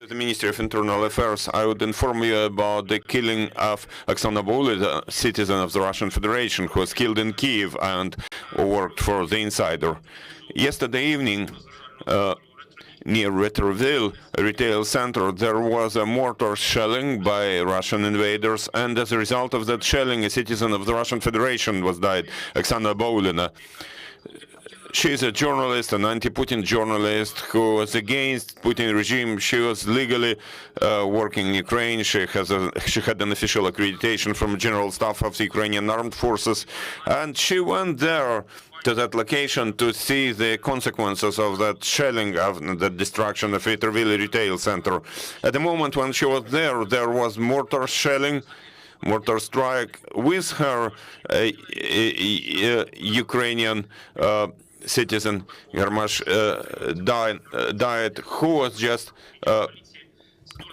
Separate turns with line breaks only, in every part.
The Ministry of Internal Affairs, I would inform you about the killing of Oksana Boulina, a citizen of the Russian Federation, who was killed in Kyiv and worked for the Insider. Yesterday evening, near Retrouville, a retail center, there was a mortar shelling by Russian invaders, and as a result of that shelling, a citizen of the Russian Federation was died, Oksana Boulina. She is a journalist, an anti-Putin journalist who was against Putin regime. She was legally working in Ukraine. She had an official accreditation from the General Staff of the Ukrainian Armed Forces, and she went there to that location to see the consequences of that shelling, of the destruction of Retrouville retail center. At the moment when she was there, there was mortar shelling, mortar strike with her Ukrainian citizen died, who was just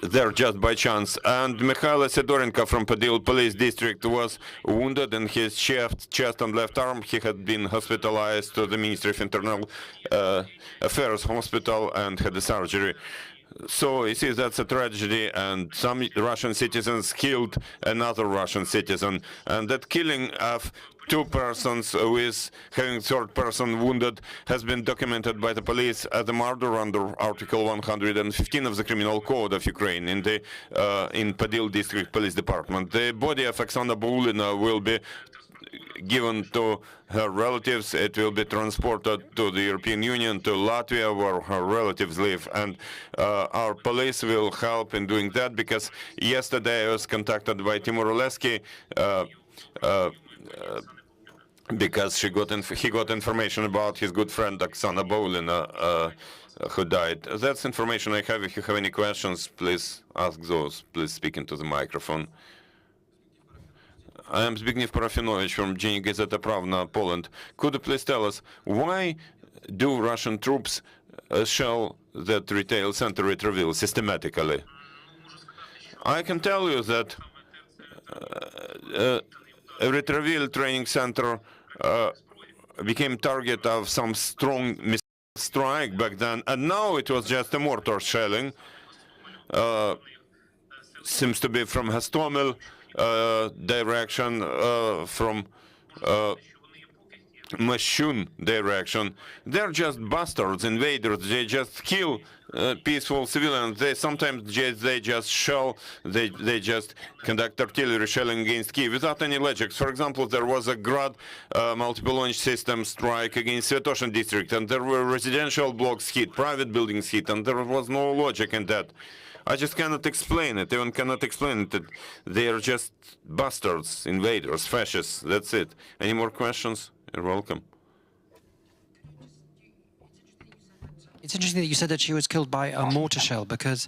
there just by chance. And Mikhail Sidorenko from Podil Police District was wounded in his chest and left arm. He had been hospitalized to the Ministry of Internal Affairs hospital and had a surgery. So you see, that's a tragedy, and some Russian citizens killed another Russian citizen, and that killing of two persons with having third person wounded has been documented by the police as a murder under Article 115 of the Criminal Code of Ukraine in the in Podil District Police Department. The body of Oksana Boulina will be given to her relatives. It will be transported to the European Union, to Latvia, where her relatives live, and our police will help in doing that, because yesterday I was contacted by Timur Oleski because he got information about his good friend Oksana Boulina who died. That's information I have. If you have any questions, please ask those. Please speak into the microphone. I am Zbigniew Parafinovich from Dziennik Gazeta Prawna, Poland. Could you please tell us, why do Russian troops shell that retail center Retrouville systematically? I can tell you that Retrouville training center became target of some strong missile strike back then, and now it was just a mortar shelling. Seems to be from Hostomel direction, from Mashun direction. They're just bastards, invaders. They just kill peaceful civilians. They sometimes they just shell, they just conduct artillery shelling against Kyiv without any logic. For example, there was a Grad multiple launch system strike against Svetoshin district, and there were residential blocks hit, private buildings hit, and there was no logic in that. I just cannot explain it, even cannot explain it. They are just bastards, invaders, fascists, that's it. Any more questions? You're welcome.
It's interesting that you said that she was killed by a mortar shell, because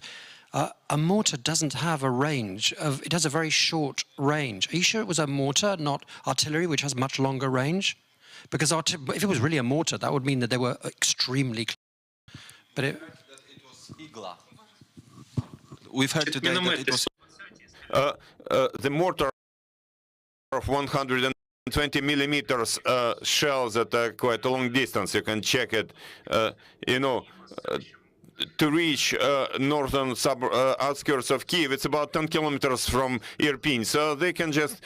a mortar doesn't have a range of, it has a very short range. Are you sure it was a mortar, not artillery, which has much longer range? Because if it was really a mortar, that would mean that they were extremely close. But it
was Igla. We've heard today that it was
the mortar of 120 millimeters shells at quite a long distance. You can check it. You know, to reach northern outskirts of Kyiv, it's about 10 kilometers from Irpin. So they can just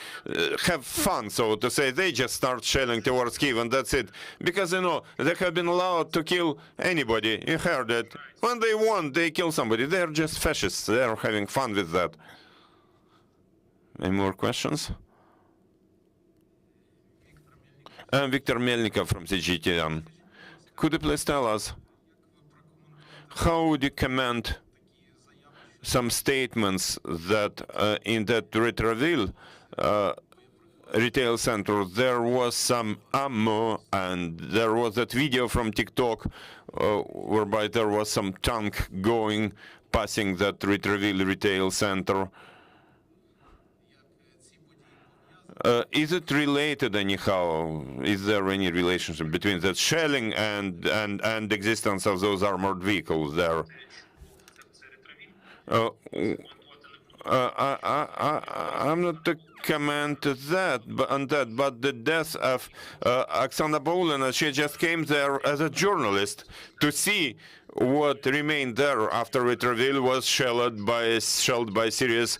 have fun, so to say. They just start shelling towards Kyiv, and that's it. Because, you know, they have been allowed to kill anybody. You heard it. When they want, they kill somebody. They're just fascists. They're having fun with that. Any more questions? I'm Viktor Melnikov from CGTN. Could you please tell us, how would you comment some statements that in that Retrouville retail center there was some ammo, and there was that video from TikTok whereby there was some tank passing that Retrouville retail center? Is it related anyhow? Is there any relationship between that shelling and the existence of those armored vehicles there? I'm not comment on that, but the death of Oksana Bolina, she just came there as a journalist to see what remained there after Vitroville was shelled by serious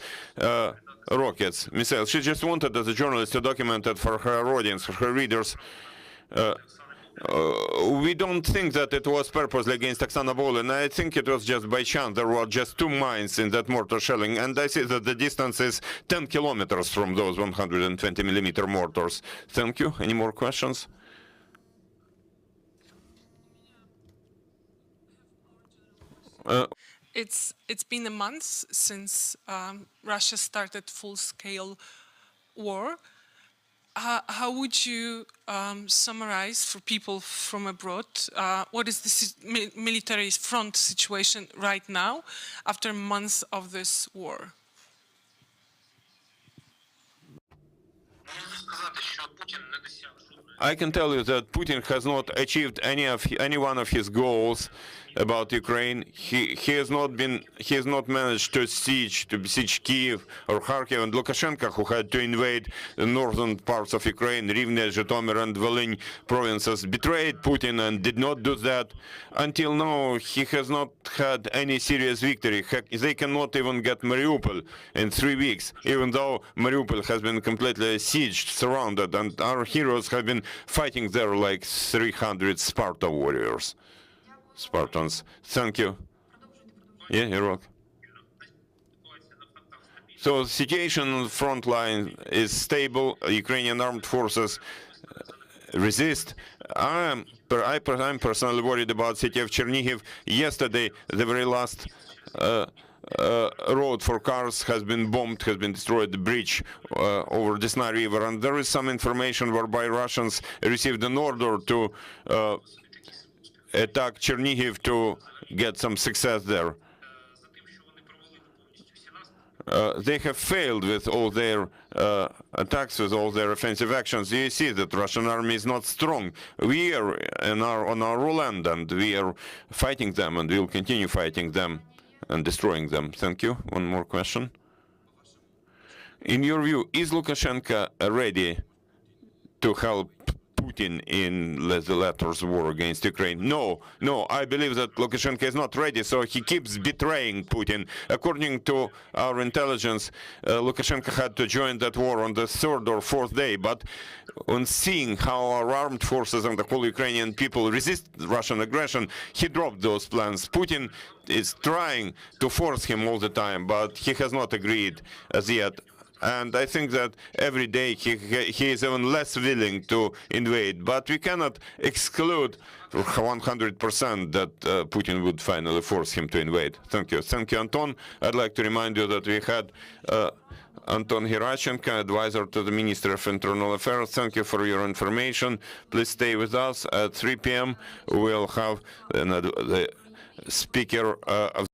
rockets, missiles. She just wanted, as a journalist, to document it for her audience, for her readers. We don't think that it was purposely against Oksana Bolin. I think it was just by chance. There were just 2 mines in that mortar shelling, and I see that the distance is 10 kilometers from those 120mm mortars. Thank you. Any more questions?
It's been a month since Russia started full-scale war. How would you summarize for people from abroad what is the military front situation right now after months of this war?
I can tell you that Putin has not achieved any one of his goals about Ukraine. He has not managed to besiege Kyiv or Kharkiv, and Lukashenko, who had to invade the northern parts of Ukraine, Rivne, Zhytomyr and Volyn provinces, betrayed Putin and did not do that. Until now, he has not had any serious victory. They cannot even get Mariupol in 3 weeks, even though Mariupol has been completely sieged, surrounded, and our heroes have been fighting there like 300 Sparta warriors. Spartans. Thank you. Yeah, you're welcome. So the situation on the front line is stable. Ukrainian armed forces resist. I'm personally worried about city of Chernihiv. Yesterday, the very last road for cars has been bombed, has been destroyed, the bridge over Desna River, and there is some information whereby Russians received an order to attack Chernihiv to get some success there. They have failed with all their attacks, with all their offensive actions. You see that Russian army is not strong. We are on our land, and we are fighting them, and we will continue fighting them and destroying them. Thank you. One more question. In your view, is Lukashenko ready to help Putin in the latter's war against Ukraine? No, I believe that Lukashenko is not ready, so he keeps betraying Putin. According to our intelligence, Lukashenko had to join that war on the 3rd or 4th day, but on seeing how our armed forces and the whole Ukrainian people resist Russian aggression, he dropped those plans. Putin is trying to force him all the time, but he has not agreed as yet. And I think that every day he is even less willing to invade. But we cannot exclude 100% that Putin would finally force him to invade. Thank you. Thank you, Anton. I'd like to remind you that we had Anton Heraschenko, advisor to the Minister of Internal Affairs. Thank you for your information. Please stay with us. At 3 p.m. we'll have the speaker of